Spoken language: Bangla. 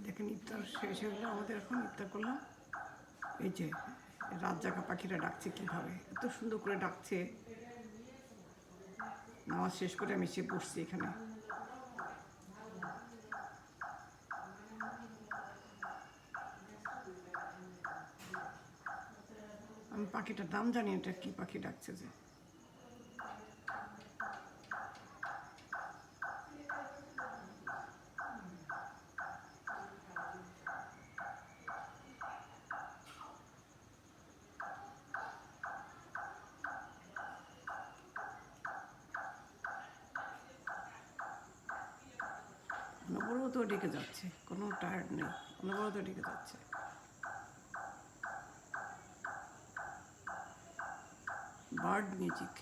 দেখেন ইফতার শেষ হয়ে গেলো আমাদের, এখন ইফতার করলাম। এই যে রাত জাগা পাখিরা ডাকছে কীভাবে, এত সুন্দর করে ডাকছে। নামাজ শেষ করে আমি এসে বসছি এখানে। আমি পাখিটার নাম জানি, এটা কি পাখি ডাকছে যে। অনবরত ডেকে যাচ্ছে, কোনো টায়ার্ড নেই, অনবরত ডেকে যাচ্ছে। Bird music.